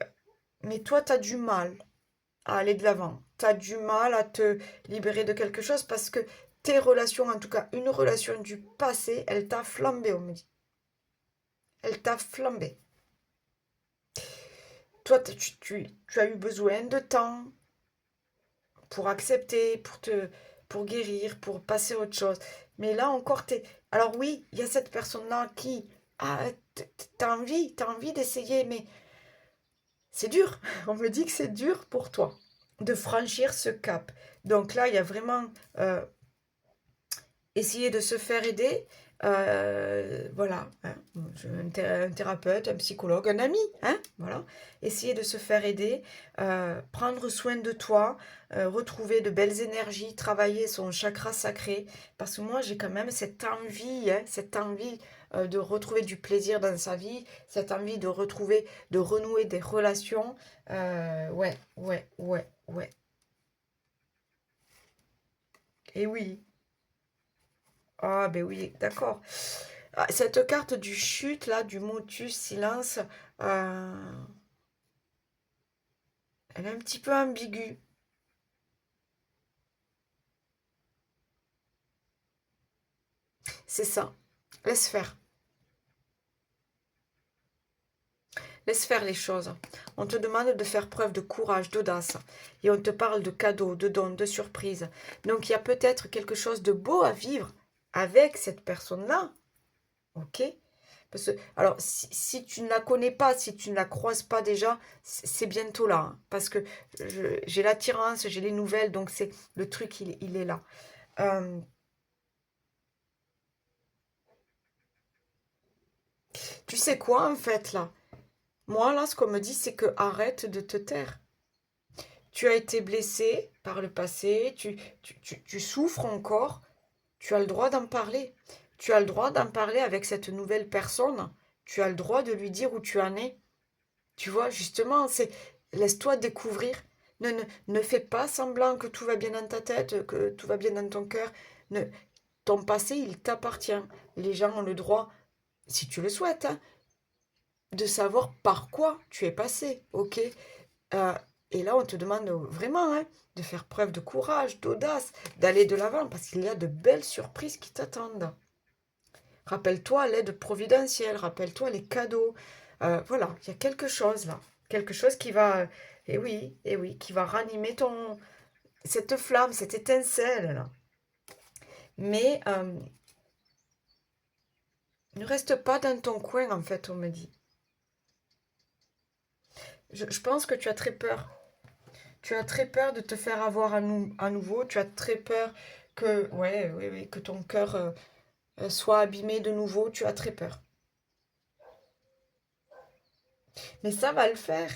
mais toi, tu as du mal à aller de l'avant. Tu as du mal à te libérer de quelque chose parce que tes relations, en tout cas une relation du passé, elle t'a flambé, on me dit. Elle t'a flambé. Toi, tu as eu besoin de temps pour accepter, pour guérir, pour passer à autre chose. Mais là encore, t'es... Alors oui, il y a cette personne-là qui... Ah, t'as envie d'essayer, mais c'est dur. On me dit que c'est dur pour toi de franchir ce cap. Donc là, il y a vraiment essayer de se faire aider. Voilà, hein, un thérapeute, un psychologue, un ami, hein, voilà. Essayer de se faire aider, prendre soin de toi, retrouver de belles énergies, travailler son chakra sacré. Parce que moi, j'ai quand même cette envie de retrouver du plaisir dans sa vie, cette envie de retrouver, de renouer des relations. Ouais, ouais, ouais, ouais. Et oui. Ah, ben oui, d'accord. Ah, cette carte du chute, là, du motus, silence, euh, elle est un petit peu ambiguë. C'est ça. Laisse faire. Laisse faire les choses. On te demande de faire preuve de courage, d'audace. Et on te parle de cadeaux, de dons, de surprises. Donc il y a peut-être quelque chose de beau à vivre avec cette personne-là. Ok? Parce que, alors, si tu ne la connais pas, si tu ne la croises pas déjà, c'est bientôt là. Hein. Parce que j'ai l'attirance, j'ai les nouvelles, donc c'est le truc, il est là. Euh, Tu sais quoi, en fait, là? Moi, là, ce qu'on me dit, c'est que arrête de te taire. Tu as été blessé par le passé, tu souffres encore, tu as le droit d'en parler. Tu as le droit d'en parler avec cette nouvelle personne. Tu as le droit de lui dire où tu en es. Tu vois, justement, c'est laisse-toi découvrir. Ne fais pas semblant que tout va bien dans ta tête, que tout va bien dans ton cœur. Ne, ton passé, il t'appartient. Les gens ont le droit, si tu le souhaites, hein, de savoir par quoi tu es passé, ok? Euh, et là, on te demande vraiment hein, de faire preuve de courage, d'audace, d'aller de l'avant, parce qu'il y a de belles surprises qui t'attendent. Rappelle-toi l'aide providentielle, rappelle-toi les cadeaux. Voilà, il y a quelque chose là, quelque chose qui va, et oui, qui va ranimer cette flamme, cette étincelle là. Mais ne reste pas dans ton coin en fait, on me dit. Je pense que tu as très peur. Tu as très peur de te faire avoir à nouveau. Tu as très peur que, ouais, oui, oui, que ton cœur soit abîmé de nouveau. Tu as très peur. Mais ça va le faire.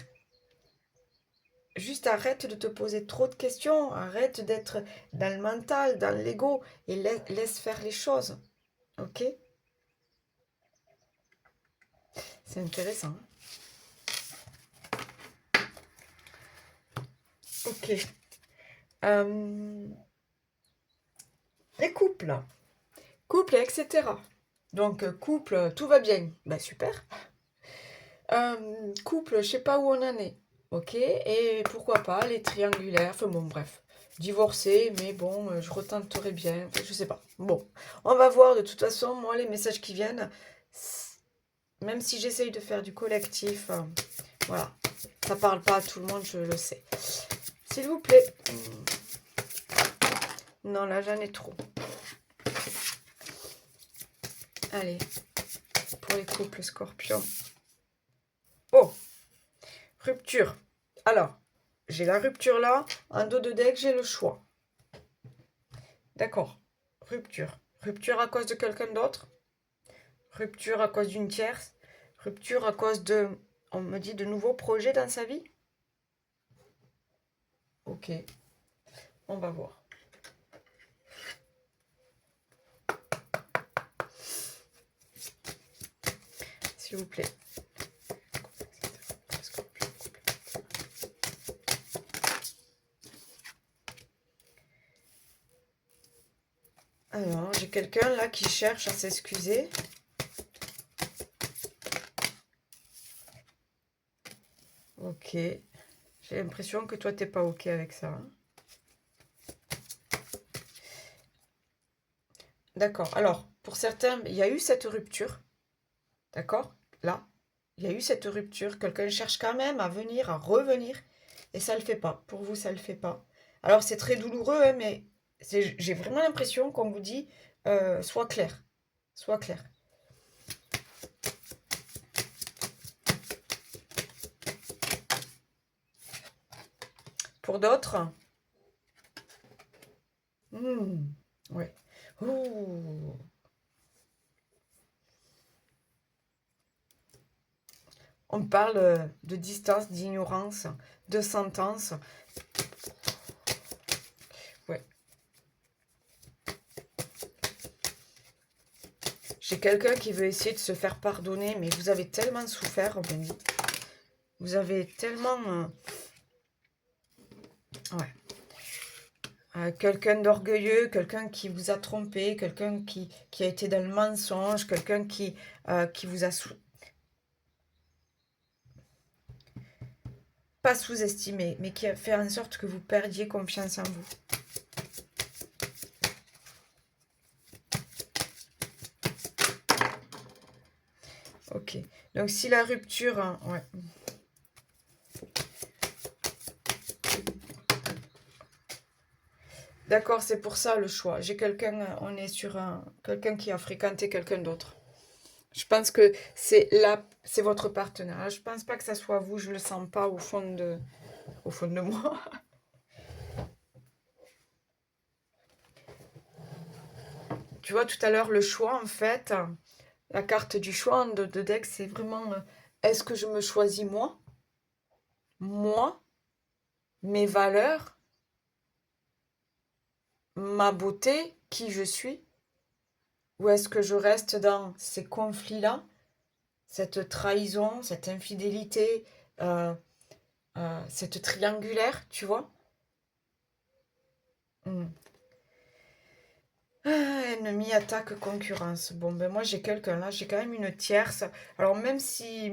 Juste arrête de te poser trop de questions. Arrête d'être dans le mental, dans l'ego et laisse faire les choses. Ok? C'est intéressant. Ok. Euh, Les couples. Couple, etc. Donc, couple, tout va bien. Ben, super. Couple, je sais pas où on en est. Ok, et pourquoi pas les triangulaires. Enfin bon, bref. Divorcé, mais bon, je retenterai bien. Enfin, je sais pas. Bon, on va voir. De toute façon, moi, les messages qui viennent, même si j'essaye de faire du collectif, voilà. Ça parle pas à tout le monde, je le sais. S'il vous plaît. Non, là, j'en ai trop. Allez, pour les couples scorpions. Oh, rupture. Alors, j'ai la rupture là. En dos de deck, j'ai le choix. D'accord. Rupture. Rupture à cause de quelqu'un d'autre. Rupture à cause d'une tierce. Rupture à cause de, on me dit, de nouveaux projets dans sa vie. Ok. On va voir. S'il vous plaît. Alors, j'ai quelqu'un là qui cherche à s'excuser. Ok. J'ai l'impression que toi, t'es pas ok avec ça. Hein. D'accord. Alors, pour certains, il y a eu cette rupture. D'accord? Là, il y a eu cette rupture. Quelqu'un cherche quand même à venir, à revenir. Et ça ne le fait pas. Pour vous, ça ne le fait pas. Alors, c'est très douloureux, hein, mais j'ai vraiment l'impression qu'on vous dit, sois clair. Sois clair. Pour d'autres, ouais. Ouh. On parle de distance, d'ignorance, de sentence. Ouais. J'ai quelqu'un qui veut essayer de se faire pardonner, mais vous avez tellement souffert, on me dit. Vous avez tellement... ouais. Quelqu'un d'orgueilleux, quelqu'un qui vous a trompé, quelqu'un qui a été dans le mensonge, quelqu'un qui vous a pas sous-estimé, mais qui a fait en sorte que vous perdiez confiance en vous. Ok. Donc si la rupture... hein, ouais. D'accord, c'est pour ça le choix. J'ai quelqu'un, on est sur quelqu'un qui a fréquenté quelqu'un d'autre. Je pense que c'est votre partenaire. Je pense pas que ça soit vous, je le sens pas au fond de moi. Tu vois, tout à l'heure, le choix, en fait, la carte du choix de deck, c'est vraiment, est-ce que je me choisis moi? Moi, mes valeurs, ma beauté, qui je suis? Ou est-ce que je reste dans ces conflits-là, cette trahison, cette infidélité, euh, cette triangulaire, tu vois? Hmm. Ah, ennemi, attaque, concurrence. Bon, ben moi j'ai quelqu'un là, j'ai quand même une tierce. Alors même si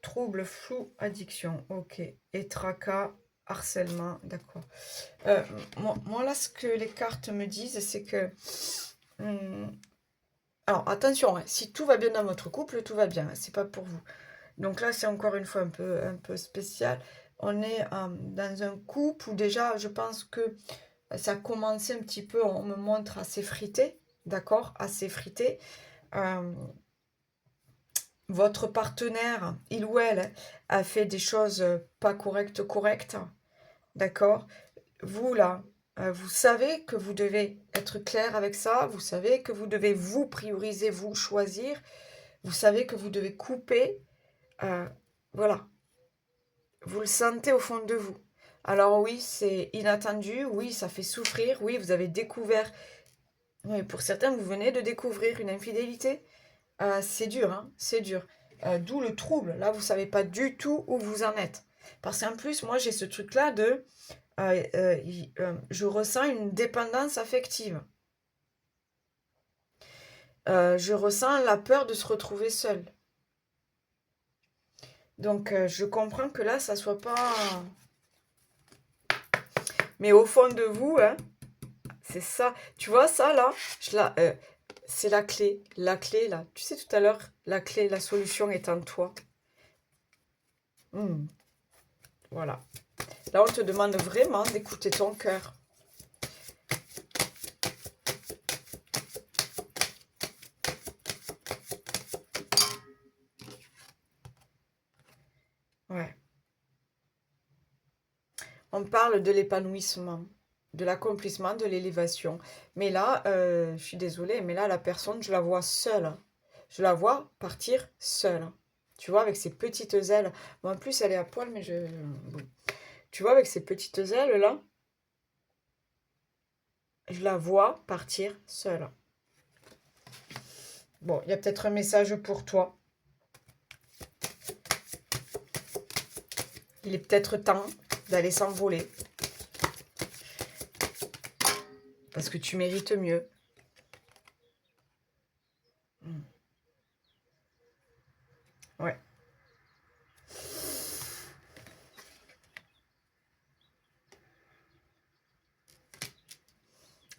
trouble, flou, addiction, ok. Et tracas, harcèlement, d'accord. Euh, moi là, ce que les cartes me disent, c'est que... hum, alors attention, hein, si tout va bien dans votre couple, tout va bien, hein, c'est pas pour vous. Donc là, c'est encore une fois un peu spécial. On est dans un couple où déjà, je pense que ça a commencé un petit peu, on me montre assez frité, d'accord? Assez frité. Euh, votre partenaire, il ou elle, a fait des choses pas correctes, d'accord? Vous, là, vous savez que vous devez être clair avec ça, vous savez que vous devez vous prioriser, vous choisir, vous savez que vous devez couper, euh, voilà, vous le sentez au fond de vous. Alors oui, c'est inattendu, oui, ça fait souffrir, oui, vous avez découvert, oui, pour certains, vous venez de découvrir une infidélité, c'est dur, hein, c'est dur. D'où le trouble, là, vous savez pas du tout où vous en êtes. Parce qu'en plus, moi, j'ai ce truc-là de, je ressens une dépendance affective. Je ressens la peur de se retrouver seule. Donc, je comprends que là, ça soit pas... Mais au fond de vous, hein, c'est ça. Tu vois, ça, là, c'est la clé. La clé, là. Tu sais, tout à l'heure, la clé, la solution est en toi. Voilà. Là, on te demande vraiment d'écouter ton cœur. Ouais. On parle de l'épanouissement, de l'accomplissement, de l'élévation. Mais là, je suis désolée, mais là, la personne, je la vois seule. Je la vois partir seule. Tu vois, avec ses petites ailes. Bon, en plus, elle est à poil, mais je... bon. Tu vois, avec ses petites ailes, là, je la vois partir seule. Bon, il y a peut-être un message pour toi. Il est peut-être temps d'aller s'envoler. Parce que tu mérites mieux. Ouais.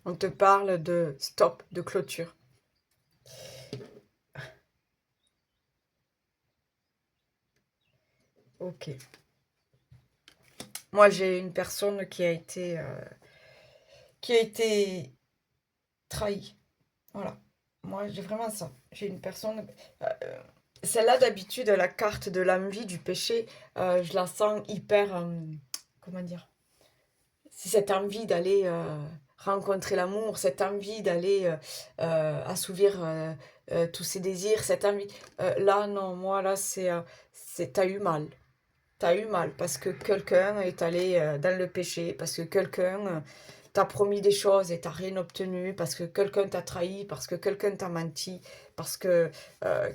On te parle de stop, de clôture. Ok. Moi, j'ai une personne qui a été trahie. Voilà. Moi, j'ai vraiment ça. J'ai une personne... celle-là, d'habitude, la carte de l'envie, du péché, je la sens hyper... comment dire? C'est cette envie d'aller rencontrer l'amour, cette envie d'aller assouvir tous ses désirs, cette envie... là, non, moi, là, t'as eu mal. T'as eu mal parce que quelqu'un est allé dans le péché, parce que quelqu'un t'a promis des choses et t'as rien obtenu, parce que quelqu'un t'a trahi, parce que quelqu'un t'a menti, parce que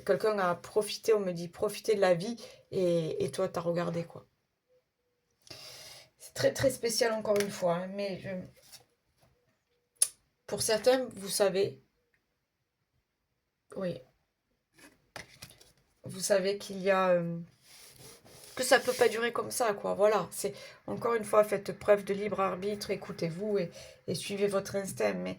quelqu'un a profité, on me dit, profiter de la vie, et toi, t'as regardé, quoi. C'est très, très spécial, encore une fois, hein, mais pour certains, vous savez, oui, vous savez qu'il y a... que ça peut pas durer comme ça, quoi. Voilà, c'est encore une fois, faites preuve de libre arbitre, écoutez-vous et suivez votre instinct. Mais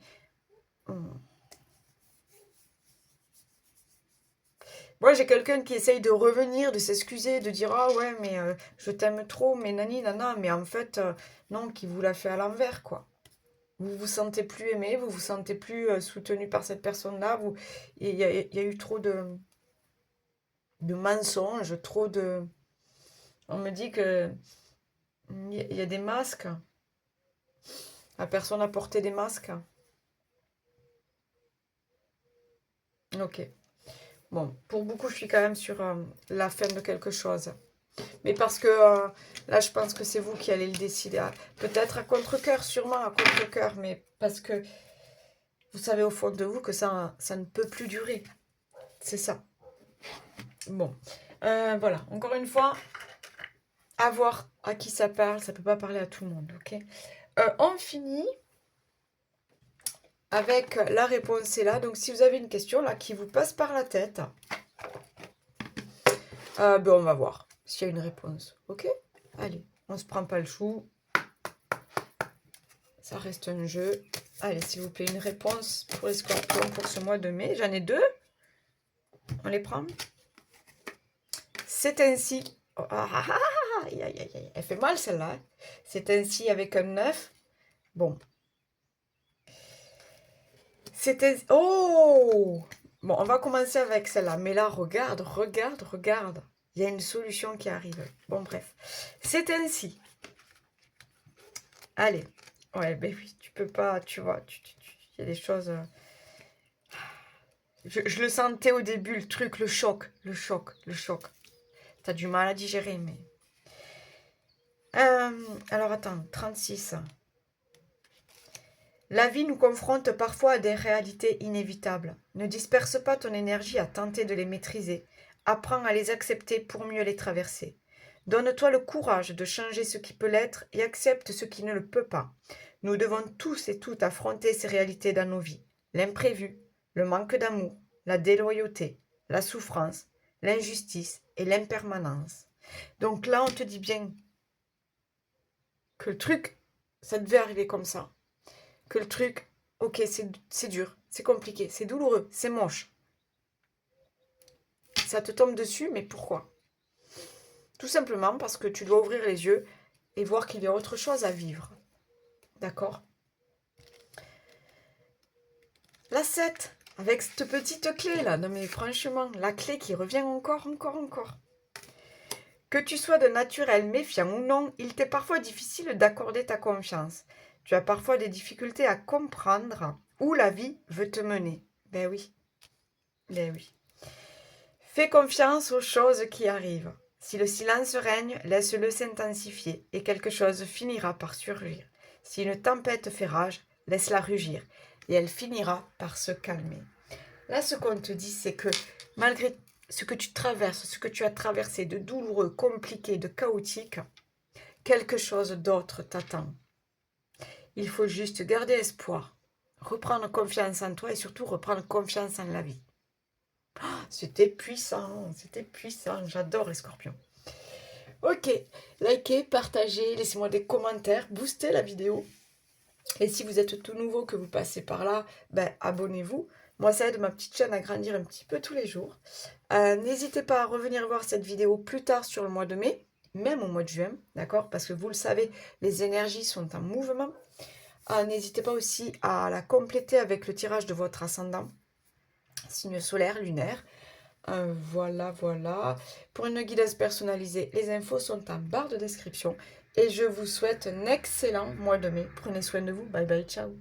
moi, j'ai quelqu'un qui essaye de revenir, de s'excuser, de dire ah ouais, mais je t'aime trop, mais nani nana, mais en fait non, qui vous l'a fait à l'envers, quoi. Vous vous sentez plus aimé, vous vous sentez plus soutenu par cette personne-là. Il y a eu trop de mensonges, trop de. On me dit que il y a des masques. La personne a porté des masques. Ok. Bon, pour beaucoup, je suis quand même sur la fin de quelque chose. Mais parce que là, je pense que c'est vous qui allez le décider. Peut-être à contre-cœur, sûrement à contre-cœur, mais parce que vous savez au fond de vous que ça ne peut plus durer. C'est ça. Bon, voilà. Encore une fois, à voir à qui ça parle. Ça ne peut pas parler à tout le monde, ok? On finit avec la réponse, c'est là. Donc, si vous avez une question là qui vous passe par la tête, ben, on va voir s'il y a une réponse. Ok? Allez, on se prend pas le chou. Ça reste un jeu. Allez, s'il vous plaît, une réponse pour les scorpions pour ce mois de mai. J'en ai deux. On les prend. C'est ainsi. Oh, aïe, aïe, aïe, aïe. Elle fait mal celle-là. Hein. C'est ainsi avec un 9. Bon. C'est ainsi. Oh! Bon, on va commencer avec celle-là. Mais là, regarde, regarde, regarde. Il y a une solution qui arrive. Bon, bref. C'est ainsi. Allez. Ouais, ben oui, tu peux pas, tu vois. Il y a des choses... Je le sentais au début, le truc, le choc, le choc, le choc. T'as du mal à digérer, mais... alors, attends, 36. La vie nous confronte parfois à des réalités inévitables. Ne disperse pas ton énergie à tenter de les maîtriser. Apprends à les accepter pour mieux les traverser. Donne-toi le courage de changer ce qui peut l'être et accepte ce qui ne le peut pas. Nous devons tous et toutes affronter ces réalités dans nos vies. L'imprévu, le manque d'amour, la déloyauté, la souffrance, l'injustice et l'impermanence. Donc là, on te dit bien que le truc, ça devait arriver comme ça. Que le truc, ok, c'est dur, c'est compliqué, c'est douloureux, c'est moche. Ça te tombe dessus, mais pourquoi? Tout simplement parce que tu dois ouvrir les yeux et voir qu'il y a autre chose à vivre. D'accord? La 7, avec cette petite clé là, non mais franchement, la clé qui revient encore. Que tu sois de naturel méfiant ou non, il t'est parfois difficile d'accorder ta confiance. Tu as parfois des difficultés à comprendre où la vie veut te mener. Ben oui. Fais confiance aux choses qui arrivent. Si le silence règne, laisse-le s'intensifier et quelque chose finira par surgir. Si une tempête fait rage, laisse-la rugir et elle finira par se calmer. Là, ce qu'on te dit, c'est que malgré ce que tu traverses, ce que tu as traversé de douloureux, compliqué, de chaotique, quelque chose d'autre t'attend. Il faut juste garder espoir, reprendre confiance en toi et surtout reprendre confiance en la vie. C'était puissant, j'adore les scorpions. Ok, likez, partagez, laissez-moi des commentaires, boostez la vidéo. Et si vous êtes tout nouveau, que vous passez par là, ben, abonnez-vous. Moi, ça aide ma petite chaîne à grandir un petit peu tous les jours. N'hésitez pas à revenir voir cette vidéo plus tard sur le mois de mai, même au mois de juin, d'accord? Parce que vous le savez, les énergies sont en mouvement. N'hésitez pas aussi à la compléter avec le tirage de votre ascendant, signe solaire, lunaire. Voilà. Pour une guidance personnalisée, les infos sont en barre de description. Et je vous souhaite un excellent mois de mai. Prenez soin de vous. Bye bye, ciao.